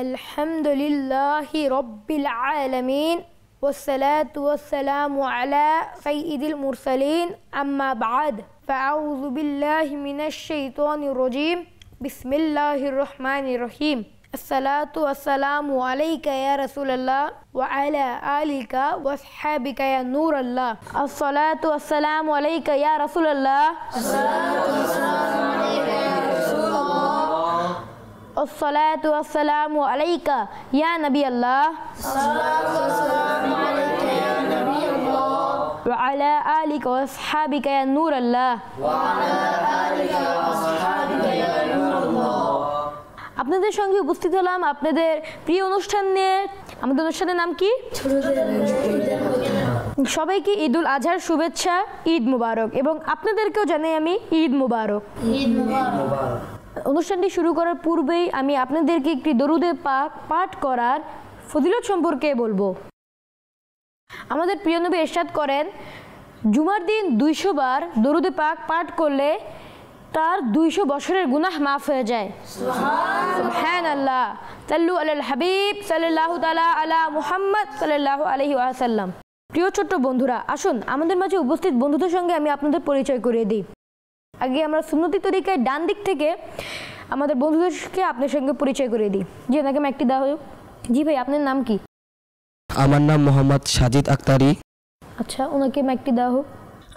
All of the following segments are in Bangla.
আলহামদুলিল্লাহি রাব্বিল আলামিন ওয়াসসালাতু ওয়াসসালামু আলা সাইয়্যিদিল মুরসালিন আম্মা বা'দ ফাআউযু বিল্লাহি মিনাশ শাইতানির রাজীম বিসমিল্লাহির রহমানির রহিম আসসালাতু ওয়াসসালামু আলাইকা ইয়া রাসূলুল্লাহ ওয়া আলা আলিকা ওয়া আসহাবিকা ইয়া নূরাল্লাহ আসসালাতু ওয়াসসালামু আলাইকা ইয়া রাসূলুল্লাহ আসসালাতু ওয়াসসালামু আলাইকা ইয়া রাসূলুল্লাহ আসসালাতু ওয়াসসালামু আলাইকা ইয়া নবী আল্লাহ আসসালাতু ওয়াসসালামু আলাইকা ইয়া নবী আল্লাহ ওয়া আলা আলিকা ওয়া আসহাবিকা ইয়া নূরাল্লাহ ওয়া আলা আলিকা ওয়া আসহাবিকা ইয়া নূরাল্লাহ। আপনাদের সঙ্গে উপস্থিত হলাম আপনাদের প্রিয় অনুষ্ঠান নিয়ে। আমাদের অনুষ্ঠানের নাম কি? সবাইকে ঈদুল আজহার শুভেচ্ছা, ঈদ মুবারক, এবং আপনাদেরকেও জানাই আমি ঈদ মুবারক। ঈদ মুবারক। অনুষ্ঠানটি শুরু করার পূর্বেই আমি আপনাদেরকে একটি দরুদে পাক পাঠ করার ফজিলত সম্পর্কে বলবো। আমাদের প্রিয় নবী ইরশাদ করেন, জুমার দিন 200 বার দরুদে পাক পাঠ করলে তার 200 বছরের গুনাহ মাফ হয়ে যায়। সুবহানাল্লাহ। সাল্লু আলাল হাবিব সাল্লাল্লাহু তাআলা আলা মুহাম্মদ সাল্লাল্লাহু আলাইহি ওয়াসাল্লাম। প্রিয় ছোট্ট বন্ধুরা, আসুন আমাদের মাঝে উপস্থিত বন্ধুদের সঙ্গে আমি আপনাদের পরিচয় করিয়ে দিই। আগে আমরা সুন্নতি তরিকায় ডান দিক থেকে আমাদের বন্ধুদেরকে আপনার সঙ্গে পরিচয় করিয়ে দিই। জি, ওনাকে একটি দেওয়া হোক। জি ভাই, আপনার নাম কি? আমার নাম মোহাম্মদ সাজিদ আক্তারি। আচ্ছা, ওনাকে একটি দেওয়া হোক।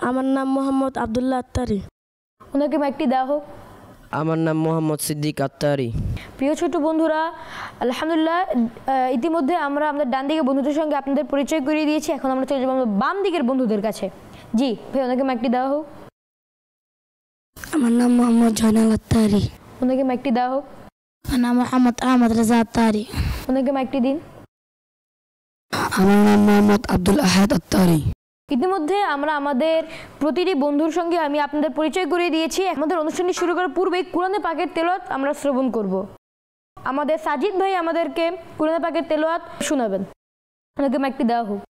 আমার নাম মোহাম্মদ আব্দুল্লাহ আত্তারি। ওনাকে একটি দেওয়া হোক। আমার নাম মোহাম্মদ সিদ্দিক আত্তারি। প্রিয় ছোট বন্ধুরা, আলহামদুলিল্লাহ ইতিমধ্যে আমরা আমাদের ডান দিকের বন্ধুদের সঙ্গে আপনাদের পরিচয় করিয়ে দিয়েছি। এখন আমরা চলে যাবো বাম দিকের বন্ধুদের কাছে। জি ভাই, ওনাকে একটি দেওয়া হোক। আমার নাম মোহাম্মদ জয়নাল আত্তারি। ওনাকে একটি দেওয়া হোক। আমার নাম মোহাম্মদ আহমদ রাজা আত্তারি। ওনাকে একটি দিন। আমার নাম মোহাম্মদ আব্দুল আহাদ আত্তারি। ইতিমধ্যে আমরা আমাদের প্রতিটি বন্ধুর সঙ্গে আমি আপনাদের পরিচয় করিয়ে দিয়েছি। আমাদের অনুষ্ঠানটি শুরু করার পূর্বেই কোরআনে পাকের তেলাওয়াত আমরা শ্রবণ করব। আমাদের সাজিদ ভাই আমাদেরকে কোরআনে পাকের তেলাওয়াত শোনাবেন। ওনাকে একটি দেওয়া হোক।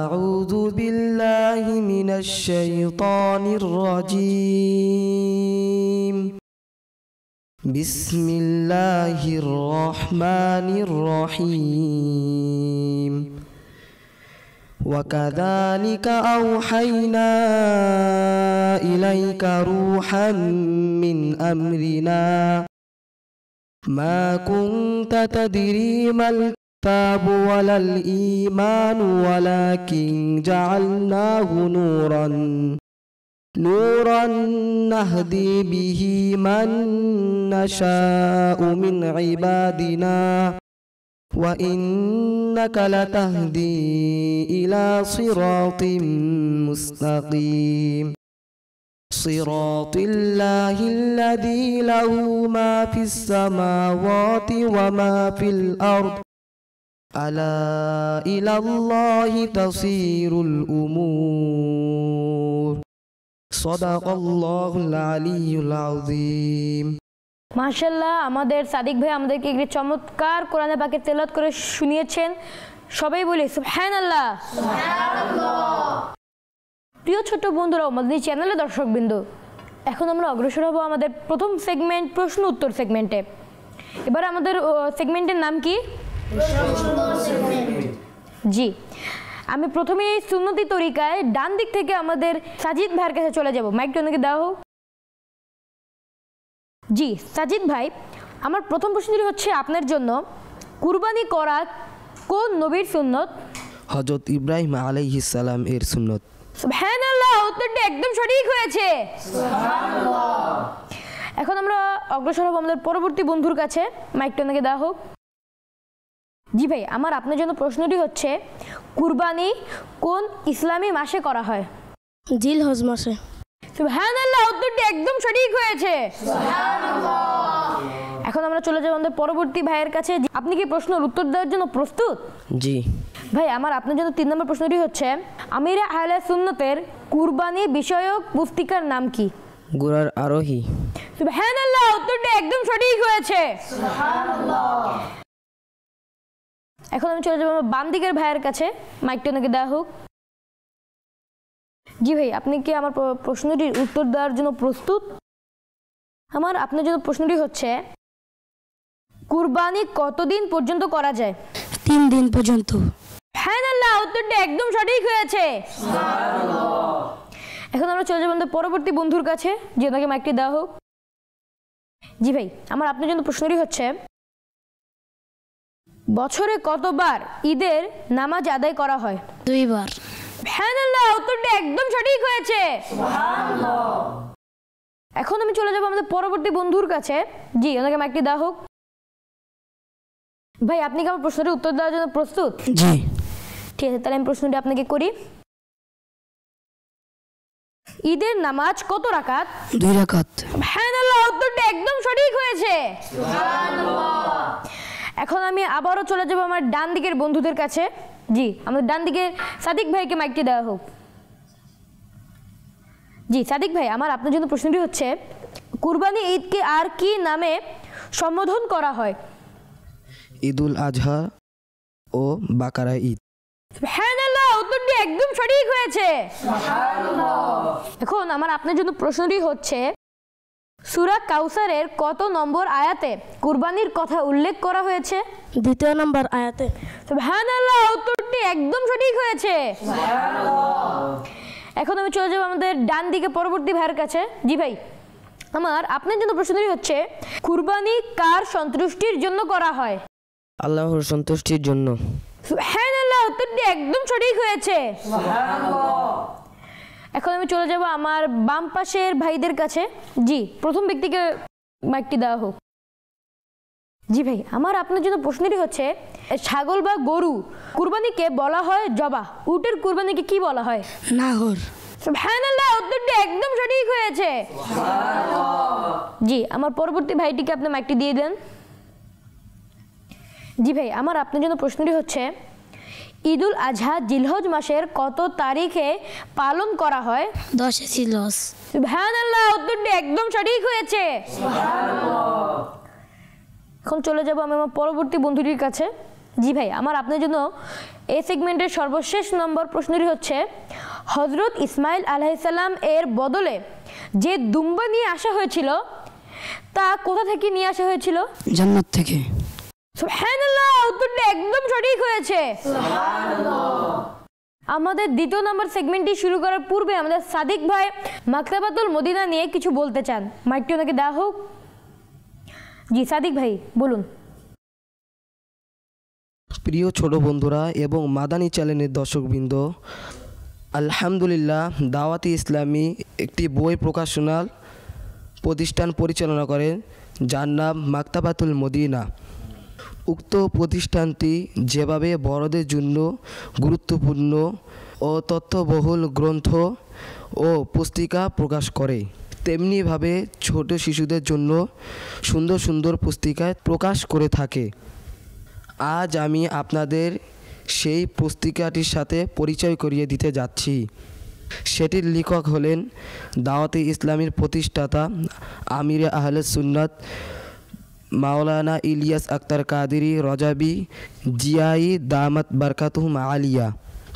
আউযু বিল্লাহি মিনাশ শাইতানির রাজীম। বিসমিল্লাহির রহমানির রহিম। وكذلك أوحينا إليك روحا من أمرنا ما كنت تدري ما الكتاب ولا الإيمان ولكن جعلناه نورا نهدي به من نشاء من عبادنا وإنك لتهدي إلى صراط مستقيم صراط الله الذي له ما في السماوات وما في الأرض ألا إلى الله تصير الأمور صدق الله العلي العظيم। মাশাআল্লাহ, আমাদের সাদিক ভাই আমাদেরকে একটি চমৎকার কোরআনে পাকের তেলাওয়াত করে শুনিয়েছেন। সবাই বলি সুবহানাল্লাহ। প্রিয় ছোট বন্ধুরা, আমাদের চ্যানেলের দর্শকবৃন্দ, এখন আমরা অগ্রসর হব আমাদের প্রথম সেগমেন্ট প্রশ্ন উত্তর সেগমেন্টে। এবার আমাদের সেগমেন্টের নাম কি? জি, আমি প্রথমে সুন্নতি তরিকায় ডান দিক থেকে আমাদের সাজিদ ভাইয়ের কাছে চলে যাব। মাইকটা ওনাকে দেওয়া হোক। জি সাজিদ ভাই, আমার প্রথম প্রশ্নটি হচ্ছে আপনার জন্য, কুরবানি করা কোন নবীর সুন্নত? হযরত ইব্রাহিম আলাইহিস সালাম এর সুন্নত। সুবহানাল্লাহ, উত্তরটি একদম সঠিক হয়েছে। সুবহানাল্লাহ। এখন আমরা অগ্রসর হব আমাদের পরবর্তী বন্ধুর কাছে। মাইকটা ওনাকে দেওয়া হোক। জি ভাই, আমার আপনার জন্য প্রশ্নটি হচ্ছে, কুরবানি কোন ইসলামী মাসে করা হয়? জিলহজ মাসে। সুবহানাল্লাহ, উত্তরটি একদম সঠিক হয়েছে। সুবহানাল্লাহ। এখন আমরা চলে যাব আমাদের পরবর্তী ভাইয়ের কাছে। আপনি কি প্রশ্নের উত্তর দেওয়ার জন্য প্রস্তুত? জি ভাই, আমার আপনার জন্য 3 নম্বর প্রশ্নটি হচ্ছে, আমিরে আহলে সুন্নতের কুরবানি বিষয়ক পুস্তিকার নাম কি? ঘোড়ার আরোহী। সুবহানাল্লাহ, উত্তরটি একদম সঠিক হয়েছে। সুবহানাল্লাহ। এখন আমি চলে যাব বাম দিকের ভাইয়ের কাছে। মাইকটা ওনাকে দেওয়া হোক। জি ভাই, আপনি কি আমার প্রশ্নটির উত্তর দেওয়ার জন্য প্রস্তুত? আমার আপনার জন্য প্রশ্নটি হচ্ছে, কুরবানি কতদিন পর্যন্ত করা যায়? 3 দিন পর্যন্ত। সুবহানাল্লাহ, উত্তরটি একদম সঠিক হয়েছে। এখন আমরা চলে যাব আমাদের পরবর্তী বন্ধুর কাছে, যে ওনাকে মাইকটি দেওয়া হোক। জি ভাই, আমার আপনার জন্য প্রশ্নটি হচ্ছে, বছরে কতবার ঈদের নামাজ আদায় করা হয়? 2 বার। সুবহানাল্লাহ, উত্তরটি একদম সঠিক হয়েছে। এখন আমি চলে যাব আমাদের পরবর্তী বন্ধুর কাছে। জি, ওনাকে মাইকটি দেওয়া হোক। ভাই, আপনি কি আমার প্রশ্নের উত্তর দেওয়ার জন্য প্রস্তুত? জি। ঠিক আছে, তাহলে আমি প্রশ্নটি আপনাকে করি। ঈদের নামাজ কত রাকাত? 2 রাকাত। সুবহানাল্লাহ, উত্তরটি একদম সঠিক হয়েছে। এখন আমি আবারও চলে যাব আমার ডান দিকের বন্ধুদের কাছে। জি, আমাদের ডান দিকের সাদিক ভাইকে মাইকটি দেওয়া হোক। জি সাদিক ভাই, আমার আপনার জন্য প্রশ্নটি হচ্ছে, কুরবানি ঈদকে আর কি নামে সম্বোধন করা হয়? ঈদুল আজহা ও বাকারা ঈদ। সুবহানাল্লাহ, উত্তরটি একদম সঠিক হয়েছে। এখন আমার আপনার জন্য প্রশ্নটি হচ্ছে, সূরা কাউসারের কত নম্বর আয়াতে কুরবানির কথা উল্লেখ করা হয়েছে? 2 নম্বর আয়াতে। সুবহানাল্লাহ, উত্তরটি একদম সঠিক হয়েছে। এখন আমি চলে যাব আমাদের ডান দিকে পরবর্তী ভাইয়ের কাছে। জি ভাই, আমার আপনার জন্য প্রশ্নটি হচ্ছে, কুরবানি কার সন্তুষ্টির জন্য করা হয়? আল্লাহর সন্তুষ্টির জন্য। সুবহানাল্লাহ, উত্তরটি একদম সঠিক হয়েছে। এখন আমি চলে যাব আমার বাম পাশের ভাইদের কাছে। জি, প্রথম ব্যক্তিকে মাইকটি দেওয়া হোক। জি ভাই, আমার আপনার জন্য প্রশ্নটি হচ্ছে, ছাগল বা গরু কুরবানিকে বলা হয় জবা, উটের কুরবানিকে কি বলা হয়? নাহর। সুবহানাল্লাহ, উত্তরটি একদম সঠিক হয়েছে। জি, আমার পরবর্তী ভাইটিকে আপনি মাইকটি দিয়ে দেন। জি ভাই, আমার আপনার জন্য প্রশ্নটি হচ্ছে, ঈদুল আজহা জিলহজ মাসের কত তারিখে পালন করা হয়? 10 জিলহজ। সুবহানাল্লাহ, উত্তরটি একদম সঠিক হয়েছে। এখন চলে যাব আমি আমার পরবর্তী বন্ধুটির কাছে। জি ভাই, আমার আপনার জন্য এই সেগমেন্টের সর্বশেষ নম্বর প্রশ্নটি হচ্ছে, হযরত ইসমাইল আলাইহিস সালাম এর বদলে যে দুম্বা নিয়ে আসা হয়েছিল তা কোথা থেকে নিয়ে আসা হয়েছিল? জান্নাত থেকে। সুবহানাল্লাহ, উত্তরটি একদম সঠিক হয়েছে। আমাদের দ্বিতীয় নম্বর সেগমেন্টটি শুরু করার পূর্বে আমাদের সাদিক ভাই মাকতাবাতুল মদিনা নিয়ে কিছু বলতে চান। মাইকটি ওনাকে দেওয়া হোক। জি সাদিক ভাই, বলুন। প্রিয় ছোট বন্ধুরা এবং মাদানী চ্যানেলের দর্শকবৃন্দ, আলহামদুলিল্লাহ দাওয়াতি ইসলামী একটি বই প্রকাশনাল প্রতিষ্ঠান পরিচালনা করেন, যার নাম মাকতাবাতুল মদিনা। উক্ত প্রতিষ্ঠানটি যেভাবে বড়দের জন্য গুরুত্বপূর্ণ ও তথ্যবহুল গ্রন্থ ও পুস্তিকা প্রকাশ করে, তেমনিভাবে ছোট শিশুদের জন্য সুন্দর সুন্দর পুস্তিকা প্রকাশ করে থাকে। আজ আমি আপনাদের সেই পুস্তিকাটির সাথে পরিচয় করিয়ে দিতে যাচ্ছি। সেটির লেখক হলেন দাওয়াতে ইসলামীর প্রতিষ্ঠাতা আমিরে আহলে সুন্নাত মাওলানা ইলিয়াস আক্তার কাদেরী রজাবি জিয়াই দামাত বারকাতুহুম আলিয়া।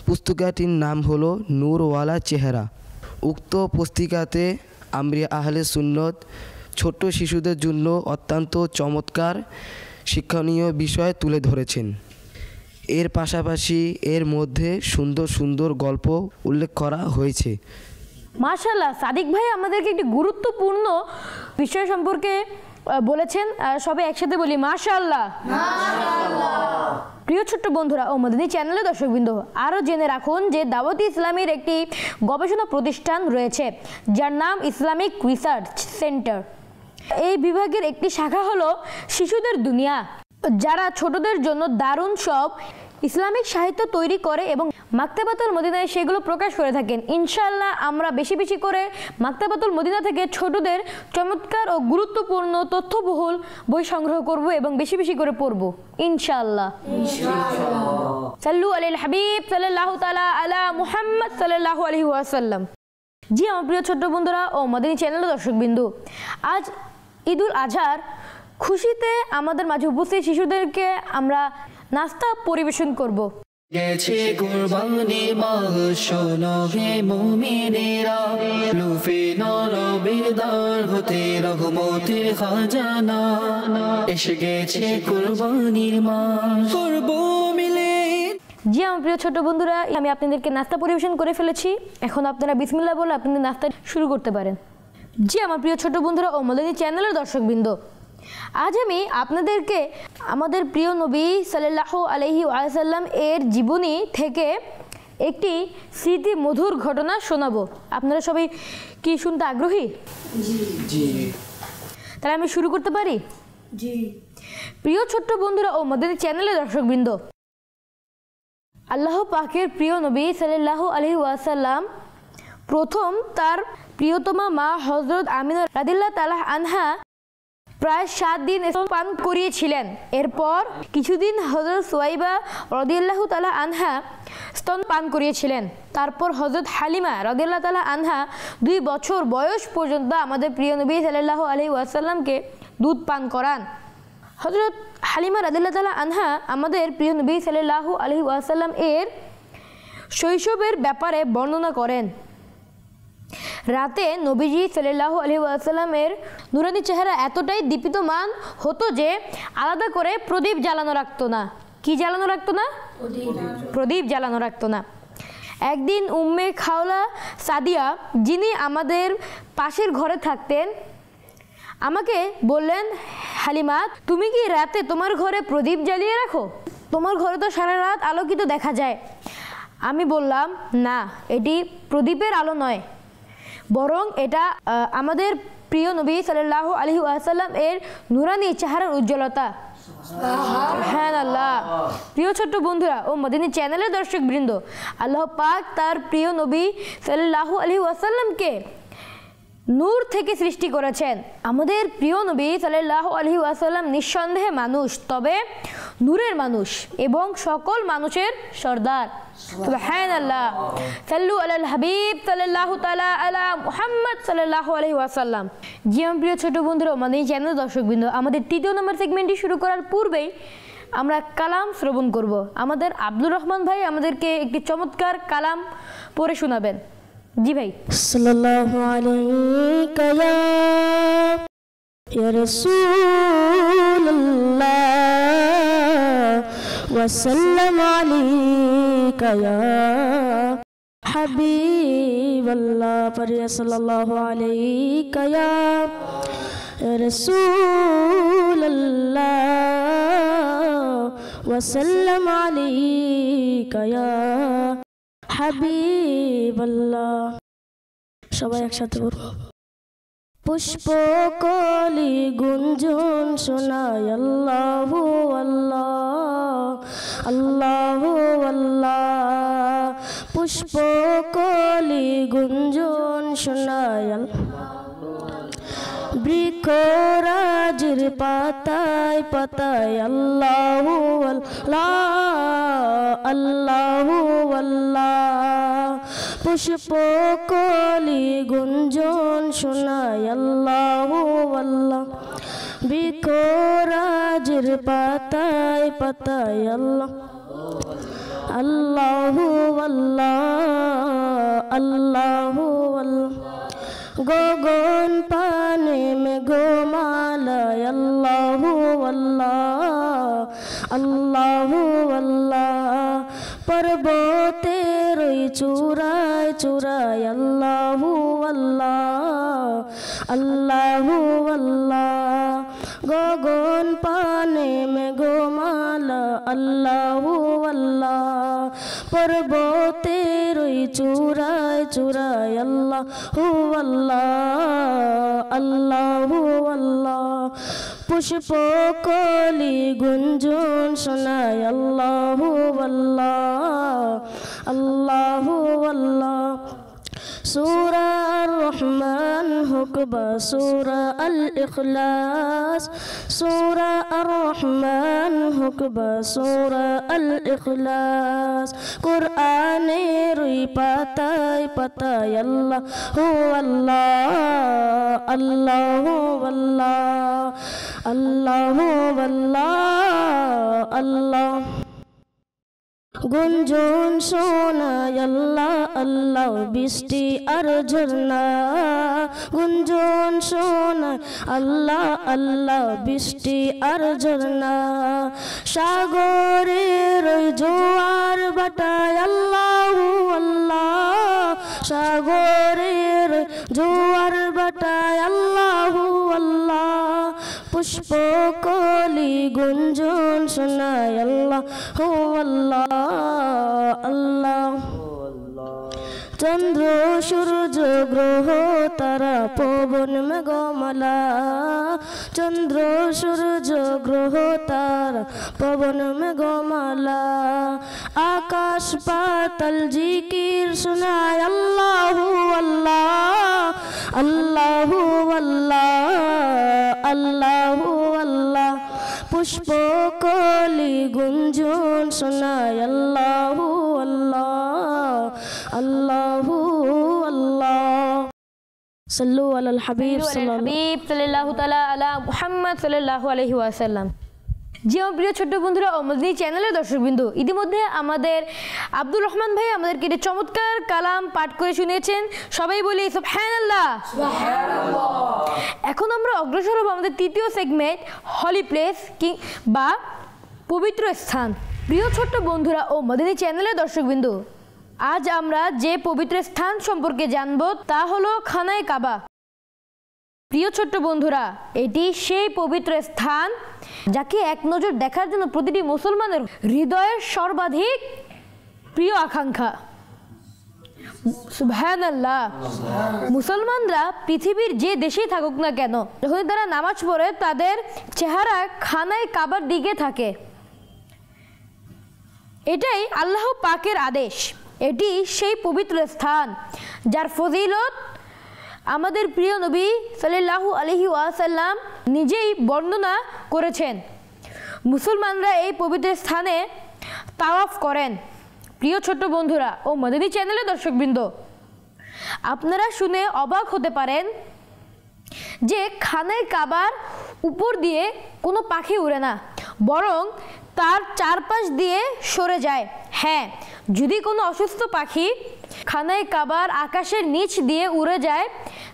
পুস্তিকাটির নাম হলো নূরওয়ালা চেহারা। উক্ত পুস্তিকাতে আমিরে আহলে সুন্নত ছোট্ট শিশুদের জন্য অত্যন্ত চমৎকার শিক্ষণীয় বিষয় তুলে ধরেছেন। এর পাশাপাশি এর মধ্যে সুন্দর সুন্দর গল্প উল্লেখ করা হয়েছে। মাশাআল্লাহ, সাদিক ভাই আমাদেরকে একটি গুরুত্বপূর্ণ বিষয় সম্পর্কে বলেছেন। সবাই একসাথে বলি মাশাআল্লাহ। প্রিয় ছোট্ট বন্ধুরা ও মাদানী চ্যানেলের দর্শকবৃন্দ, আরও জেনে রাখুন যে দাওয়াতি ইসলামের একটি গবেষণা প্রতিষ্ঠান রয়েছে, যার নাম ইসলামিক রিসার্চ সেন্টার। এই বিভাগের একটি শাখা হলো শিশুদের দুনিয়া, যারা ছোটদের জন্য দারুণ সব ইসলামিক সাহিত্য তৈরি করে এবং মাকতাবাতুল মদিনায় সেগুলো প্রকাশ করে থাকেন। ইনশাআল্লাহ আমরা বেশি বেশি করে মাকতাবাতুল মদিনা থেকে ছোটদের চমৎকার ও গুরুত্বপূর্ণ তথ্যবহুল বই সংগ্রহ করব এবং বেশি বেশি করে পড়ব ইনশাআল্লাহ। সাল্লু আলাল হাবিব সাল্লাল্লাহু তাআলা আলা মুহাম্মদ সাল্লাল্লাহু আলাইহি ওয়াসাল্লাম। জি আমার প্রিয় ছোট্ট বন্ধুরা ও মাদানী চ্যানেলের দর্শকবৃন্দ, আজ ঈদুল আজহার খুশিতে আমাদের মাঝে উপস্থিত শিশুদেরকে আমরা নাস্তা পরিবেশন করব। গেছে কুরবানি মাহ শোনো হে মুমিনেরা লুফে নরবেদার হতে রহমতের খাজানা এসে গেছে কুরবানির মাস করব মিলে। জি আমার প্রিয় ছোট বন্ধুরা, আমি আপনাদেরকে নাস্তা পরিবেশন করে ফেলেছি। এখন আপনারা বিসমিল্লাহ বলে আপনাদের নাস্তা শুরু করতে পারেন। জি আমার প্রিয় ছোট বন্ধুরা ও মদনী চ্যানেলের দর্শকবৃন্দ, আজ আমি আপনাদেরকে আমাদের প্রিয় নবী সাল্লাল্লাহু আলাইহি ওয়াসাল্লাম এর জীবনী থেকে একটি স্মৃতি মধুর ঘটনা শোনাবো। আপনারা সবাই কি শুনতে আগ্রহী? জি। তাহলে আমি শুরু করতে পারি? জি। প্রিয় ছোট্ট বন্ধুরা ও মদনী চ্যানেলের দর্শকবৃন্দ, আল্লাহ পাকের প্রিয় নবী সাল্লাল্লাহু আলাইহি ওয়াসাল্লাম প্রথম তার প্রিয়তমা মা হযরত আমিনা রাদিয়াল্লাহু তাআলা আনহা প্রায় 7 দিন স্তন পান করিয়েছিলেন। এরপর কিছুদিন হযরত সুয়াইবা রাদিয়াল্লাহু তাআলা আনহা স্তন পান করিয়েছিলেন। তারপর হযরত হালিমা রাদিয়াল্লাহু তাআলা আনহা 2 বছর বয়স পর্যন্ত আমাদের প্রিয় নবী সাল্লাল্লাহু আলাইহি ওয়াসাল্লামকে দুধ পান করান। হযরত হালিমা রাদিয়াল্লাহু তাআলা আনহা আমাদের প্রিয় নবী সাল্লাল্লাহু আলাইহি ওয়াসাল্লাম এর শৈশবের ব্যাপারে বর্ণনা করেন। রাতে নবীজি সাল্লাল্লাহু আলাইহি ওয়াসাল্লামের নুরানি চেহারা এতটাই দীপ্তিমান হতো যে আলাদা করে প্রদীপ জ্বালানো রাখতো না। কি জ্বালানো রাখতো না? প্রদীপ জ্বালানো রাখতো না। একদিন উম্মে খাওলা সাদিয়া, যিনি আমাদের পাশের ঘরে থাকতেন, আমাকে বললেন, হালিমা তুমি কি রাতে তোমার ঘরে প্রদীপ জ্বালিয়ে রাখো? তোমার ঘরে তো সারা রাত আলোকিত দেখা যায়। আমি বললাম, না, এটি প্রদীপের আলো নয়, বরং এটা আমাদের প্রিয় নবী সাল্লাল্লাহু আলাইহি ওয়াসাল্লাম এর নুরানি চেহারার উজ্জ্বলতা। সুবহানাল্লাহ। প্রিয় ছোট্ট বন্ধুরা ও মদিনী চ্যানেলের দর্শকবৃন্দ, আল্লাহ পাক তার প্রিয় নবী সাল্লাল্লাহু আলাইহি ওয়াসাল্লামকে নূর থেকে সৃষ্টি করেছেন। আমাদের প্রিয় নবী সাল্লাল্লাহু আলাইহি ওয়াসাল্লাম নিঃসন্দেহে মানুষ, তবে নূরের মানুষ এবং সকল মানুষের সর্দার। সুবহানাল্লাহ। সাল্লু আলাল হাবিব সাল্লাল্লাহু তাআলা আলা মুহাম্মদ সাল্লাল্লাহু আলাইহি ওয়াসাল্লাম। জি আমার প্রিয় ছোট বন্ধুরা আমাদের চ্যানেল দর্শকবৃন্দ, আমাদের 3য় নম্বর সেগমেন্টটি শুরু করার পূর্বেই আমরা কালাম শ্রবণ করব। আমাদের আব্দুর রহমান ভাই আমাদেরকে একটি চমৎকার কালাম পড়ে শোনাবেন। জি ভাই। সাল্লাল্লাহু আলাইকা ইয়া রাসূলুল্লাহ ওয়া সাল্লামু আলাইকা ইয়া হাবিবাল্লাহ। পড়িয়া সাল্লাল্লাহু আলাইকা ইয়া রাসূলুল্লাহ ওয়া সাল্লামু আলাইকা ইয়া হাবিবাল্লাহ। সবাই একসাথে বলবো। পুষ্প কলি গুঞ্জন শোনায় আল্লাহু আল্লাহ আল্লাহু আল্লাহ। পুষ্প কলি গুঞ্জন শোনায় বৃক্ষরাজের পাতায় পাতায় আল্লাহু আল্লাহ আল্লাহু আল্লাহ। পুষ্প কলি গুঞ্জন শোনায় আল্লাহু আল্লাহ। বৃক্ষরাজের পাতায় পাতায় আল্লাহ আল্লাহু আল্লাহ আল্লাহু আল্লাহ। গগন পানে মেঘমালায় আল্লাহু আল্লাহ আল্লাহু আল্লাহ। পর্বতের ওই চূড়ায় চূড়ায় আল্লাহু আল্লাহ আল্লাহু আল্লাহ। গগন পানে মেঘমালা আল্লাহু আল্লাহ। পর্বতের ওই চূড়ায় চূড়ায় আল্লাহু আল্লাহ আল্লাহু আল্লাহ। পুষ্প কলি গুঞ্জন শোনায় আল্লাহু আল্লাহ আল্লাহু আল্লাহ। সূরা আর রহমান হোক বা সূরা আল ইখলাস। সূরা আর রহমান হোক বা সূরা আল ইখলাস। কুরআনের ওই পাতায় পাতায় আল্লাহু আল্লাহ আল্লাহু আল্লাহ আল্লাহু আল্লাহ আল্লাহ। গুঞ্জন শোনায় আল্লাহ আল্লাহ বৃষ্টি আর ঝর্ণা গুঞ্জন শোনায় আল্লাহ আল্লাহ বৃষ্টি আর ঝর্ণা সাগরের জোয়ার বাটায় আল্লাহ আল্লাহ সাগরের জোয়ার বাটায় আল্লাহ আল্লাহ পুষ্পকলি গুঞ্জন শোনায় আল্লাহ আল্লাহ আল্লাহ চন্দ্র সূর্য গ্রহ তারা পবন মেঘমালা চন্দ্র সূর্য গ্রহ তারা পবন মেঘমালা আকাশ পাতাল জিকির শোনায় আল্লাহু আল্লাহ আল্লাহু আল্লাহ আল্লাহু আল্লাহ পুষ্পকলি গুঞ্জন শোনায় আল্লাহু আল্লাহ আল্লাহু আল্লাহ সাল্লু আলাল হাবিব সাল্লাল্লাহু তাআলা আলা মুহাম্মদ সাল্লাল্লাহু আলাইহি ওয়াসাল্লাম। জি আমার প্রিয় ছোট্ট বন্ধুরা ও মদিনী চ্যানেলের দর্শকবৃন্দ, ইতিমধ্যে আমাদের আব্দুর রহমান ভাই আমাদেরকে একটি চমৎকার কালাম পাঠ করে শুনিয়েছেন। সবাই বলি সুবহানাল্লাহ। এখন আমরা অগ্রসর হব আমাদের তৃতীয় সেগমেন্ট হলি প্লেস বা পবিত্র স্থান। প্রিয় ছোট্ট বন্ধুরা ও মদিনী চ্যানেলের দর্শকবৃন্দ, আজ আমরা যে পবিত্র স্থান সম্পর্কে জানব তা হলো খানায়ে কাবা। প্রিয় ছোট্ট বন্ধুরা, এটি সেই পবিত্র স্থান যাকে এক নজর দেখার জন্য প্রতিটি মুসলমানের হৃদয়ের সর্বাধিক প্রিয় আকাঙ্ক্ষা। সুবহানাল্লাহ। মুসলমানরা পৃথিবীর যে দেশেই থাকুক না কেন, যখন তারা নামাজ পড়ে তাদের চেহারা খানায়ে কাবার দিকে থাকে। এটাই আল্লাহ পাকের আদেশ। এটি সেই পবিত্র স্থান যার ফজিলত আমাদের প্রিয় নবী সাল্লাল্লাহু আলাইহি ওয়াসাল্লাম নিজেই বর্ণনা করেছেন। মুসলমানরা এই পবিত্র স্থানে তাওয়াফ করেন। প্রিয় ছোট্ট বন্ধুরা ও মদিনী চ্যানেলের দর্শকবৃন্দ, আপনারা শুনে অবাক হতে পারেন যে খানায়ে কাবার উপর দিয়ে কোনো পাখি উড়ে না, বরং তার চারপাশ দিয়ে সরে যায়। হ্যাঁ, যদি কোনো অসুস্থ পাখি খানায়ে কাবার আকাশের নিচ দিয়ে উড়ে যায়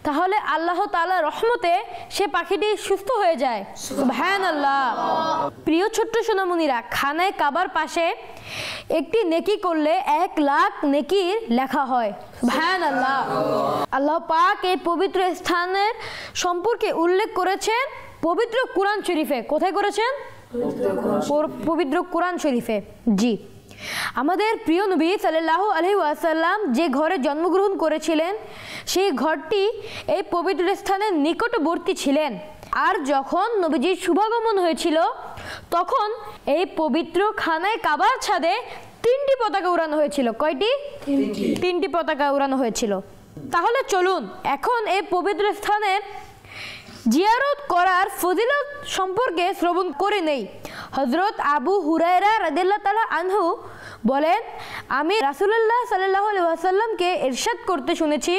তাহলে আল্লাহ তাআলার রহমতে সে পাখিটি সুস্থ হয়ে যায়। সুবহানাল্লাহ। প্রিয় ছোট্ট সোনামণিরা, খানায়ে কাবার পাশে একটি নেকি করলে 1,00,000 নেকি লেখা হয়। সুবহানাল্লাহ। আল্লাহ পাক এই পবিত্র স্থানের সম্পর্কে উল্লেখ করেছেন পবিত্র কুরআন শরীফে। কোথায় করেছেন? পবিত্র কুরআন শরীফে। জি, আমাদের প্রিয় নবী সাল্লাল্লাহু আলাইহি ওয়াসাল্লাম যে ঘরে জন্মগ্রহণ করেছিলেন সেই ঘরটি এই পবিত্র স্থানের নিকটবর্তী ছিলেন। আর যখন নবীজির শুভাগমন হয়েছিল তখন এই পবিত্র খানায়ে কাবার ছাদে 3টি পতাকা উড়ানো হয়েছিল। কয়টি? 3টি পতাকা উড়ানো হয়েছিল। তাহলে চলুন এখন এই পবিত্র স্থানের জিয়ারত করার ফজিলত সম্পর্কে শ্রবণ করে নেই। হযরত আবু হুরায়রা রাদিয়াল্লাহু তাআলা আনহু বলেন, আমি রাসূলুল্লাহ সাল্লাল্লাহু আলাইহি ওয়াসাল্লামকে ইরশাদ করতে শুনেছি,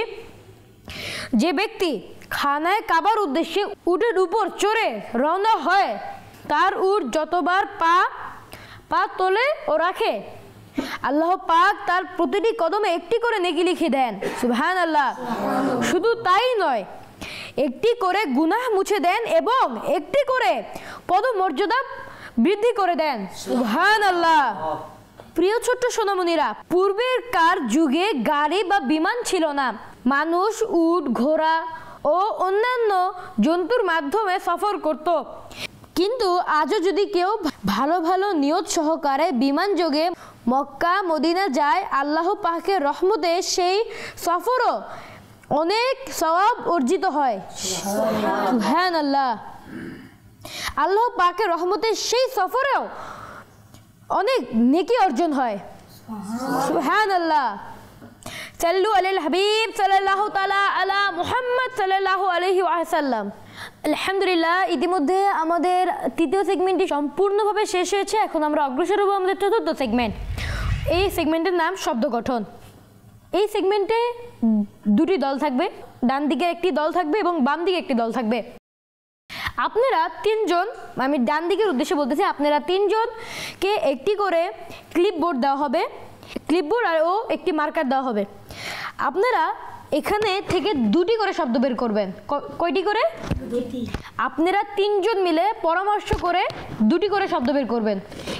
যে ব্যক্তি খানায়ে কাবার উদ্দেশ্যে উটের উপর চড়ে রওনা হয় তার উট যতবার পা তোলে ও রাখে আল্লাহ পাক তার প্রতিটি কদমে একটি করে নেকি লিখে দেন। সুবহানাল্লাহ। শুধু তাই নয়, একটি করে গুনাহ মুছে দেন এবং একটি করে পদমর্যাদা বৃদ্ধি করে দেন। সুবহানাল্লাহ। প্রিয় ছোট্ট সোনামণিরা, পূর্বের কার যুগে গাড়ি বা বিমান ছিল না। মানুষ উট, ঘোড়া ও অন্যান্য জন্তুর মাধ্যমে সফর করত। কিন্তু আজও যদি কেউ ভালো ভালো নিয়ত সহকারে বিমান যোগে মক্কা মদিনা যায়, আল্লাহ পাকের রহমতে সেই সফরও অনেক সওয়াব অর্জিত হয়। সুবহানাল্লাহ। আল্লাহ পাকের রহমতে সেই সফরেও অনেক নেকি অর্জন হয়। সুবহানাল্লাহ। সাল্লু আলাল হাবিব সাল্লাল্লাহু তাআলা আলা মুহাম্মদ সাল্লাল্লাহু আলাইহি ওয়াসাল্লাম। আলহামদুলিল্লাহ, ইতিমধ্যে আমাদের তৃতীয় সেগমেন্টটি সম্পূর্ণভাবে শেষ হয়েছে। এখন আমরা অগ্রসর হব আমাদের চতুর্থ সেগমেন্ট। এই সেগমেন্টের নাম শব্দ গঠন। এই সেগমেন্টে 2টি দল থাকবে, ডান দিকে একটি দল থাকবে এবং বাম দিকে একটি দল থাকবে। আপনারা তিনজন, আমি ডান দিকের উদ্দেশ্যে বলতেছি, আপনারা তিনজনকে একটি করে ক্লিপবোর্ড দেওয়া হবে, ক্লিপবোর্ড আর ও একটি মার্কার দেওয়া হবে। আপনারা এখানে থেকে দুটি করে শব্দ বের করবেন। কয়টি করে? আপনারা তিনজন মিলে পরামর্শ করে দুটি করে শব্দ বের করবেন।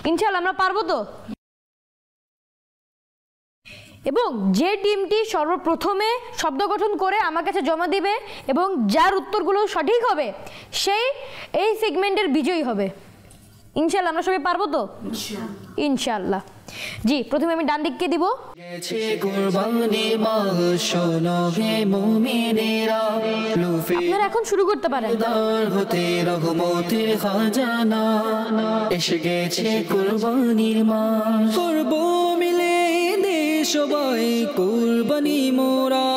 ইনশাআল্লাহ আমরা পারবো তো? এবং যে টিমটি সর্বপ্রথমে শব্দ গঠন করে আমার কাছে জমা দিবে এবং যার উত্তরগুলো সঠিক হবে সেই এই সেগমেন্টের বিজয়ী হবে। ইনশাআল্লাহ আমরা সবাই পারবো তো? ইনশাআল্লাহ। জি, প্রথমে আমি ডান দিককে দিব। গেছে কুরবানির মাস শোনো হে মুমিনেরা, লুফে আপনারা এখন শুরু করতে পারেন। দার হতে রহমতের খাজানা, এসে গেছে কুরবানির মাস। করব মিলে দে সবাই কুরবানি মোরা,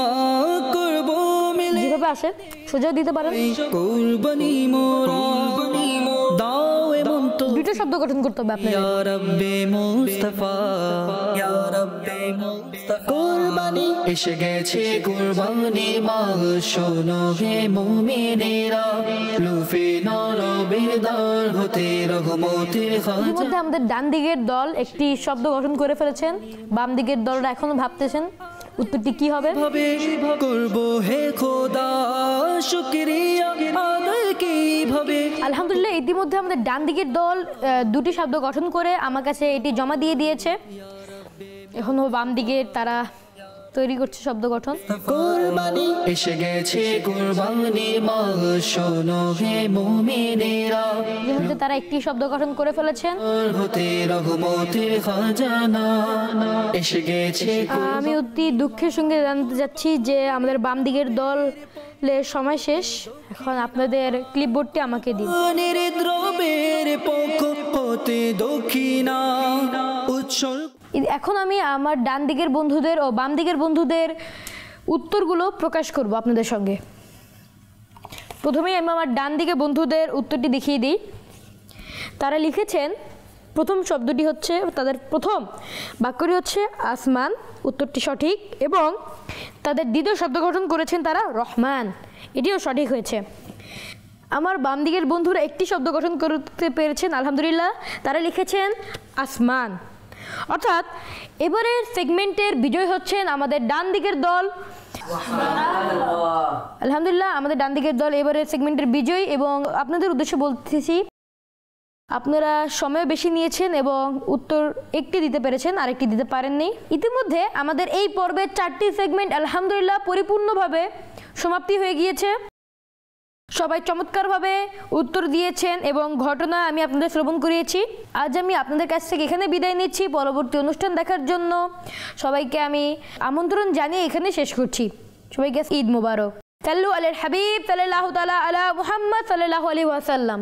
করব মিলে যেভাবে আসে সোজা দিতে পারেন। কুরবানি মোরা, দাও এমন তো দুটো শব্দ গঠন করতে হবে আপনাদের। ইয়া রাব্বে মুস্তাফা, ইয়া রাব্বে মুস্তাফা, কুরবানি এসে গেছে কুরবানির মাস শোনো হে মুমিনেরা, লুফে নরবের দ্বার হতে রহমতের খাজানা। ইতিমধ্যে আমাদের ডান দিকের দল একটি শব্দ গঠন করে ফেলেছেন, বাম দিকের দলরা এখনো ভাবতেছেন উত্তরটি কি হবে। ভাবে করব হে খোদা শুকরিয়া আদায় কিভাবে। আলহামদুলিল্লাহ, ইতিমধ্যে আমাদের ডান দিকের দল দুটি শব্দ গঠন করে আমার কাছে এটি জমা দিয়ে দিয়েছে। এখনো বাম দিকের তারা তৈরি করছে শব্দ গঠন। কুরবানি এসে গেছে কুরবানির মাস শোনো হে মুমিনেরা, ইতিমধ্যে তারা একটি শব্দ গঠন করে ফেলেছেন। হতে রহমতের খাজানা, এসে গেছে আমি অতি দুঃখের সঙ্গে জানতে যাচ্ছি যে আমাদের বাম দিকের দলের সময় শেষ। এখন আপনাদের ক্লিপবোর্ডটি আমাকে দিন। কুরবানির দ্রবের পক্ষ হতে দক্ষিণা উৎসর্গ। এখন আমি আমার ডান দিকের বন্ধুদের ও বাম দিকের বন্ধুদের উত্তরগুলো প্রকাশ করব আপনাদের সঙ্গে। প্রথমেই আমি আমার ডান দিকে বন্ধুদের উত্তরটি দেখিয়ে দিই। তারা লিখেছেন প্রথম শব্দটি হচ্ছে, তাদের প্রথম বাক্যটি হচ্ছে আসমান, উত্তরটি সঠিক, এবং তাদের দ্বিতীয় শব্দ গঠন করেছেন তারা রহমান, এটিও সঠিক হয়েছে। আমার বাম দিকের বন্ধুরা একটি শব্দ গঠন করতে পেরেছেন, আলহামদুলিল্লাহ, তারা লিখেছেন আসমান। অর্থাৎ এবারের সেগমেন্টের বিজয় হচ্ছেন আমাদের ডান দিকের দল। আলহামদুলিল্লাহ, আমাদের ডান দিকের দল এবারের সেগমেন্টের বিজয়ী। এবং আপনাদের উদ্দেশ্যে বলতেছি, আপনারা সময় বেশি নিয়েছেন এবং উত্তর একটি দিতে পেরেছেন, আরেকটি দিতে পারেননি। ইতিমধ্যে আমাদের এই পর্বের 4টি সেগমেন্ট আলহামদুলিল্লাহ পরিপূর্ণভাবে সমাপ্তি হয়ে গিয়েছে। সবাই চমৎকারভাবে উত্তর দিয়েছেন এবং ঘটনা আমি আপনাদের শ্রবণ করিয়েছি। আজ আমি আপনাদের কাছ থেকে এখানে বিদায় নিচ্ছি। পরবর্তী অনুষ্ঠান দেখার জন্য সবাইকে আমি আমন্ত্রণ জানিয়ে এখানে শেষ করছি। সবাইকে ঈদ মোবারক। সাল্লু আলাল হাবিব সাল্লাল্লাহু তাআলা আলা মুহাম্মদ সাল্লাল্লাহু আলাইহি ওয়াসাল্লাম।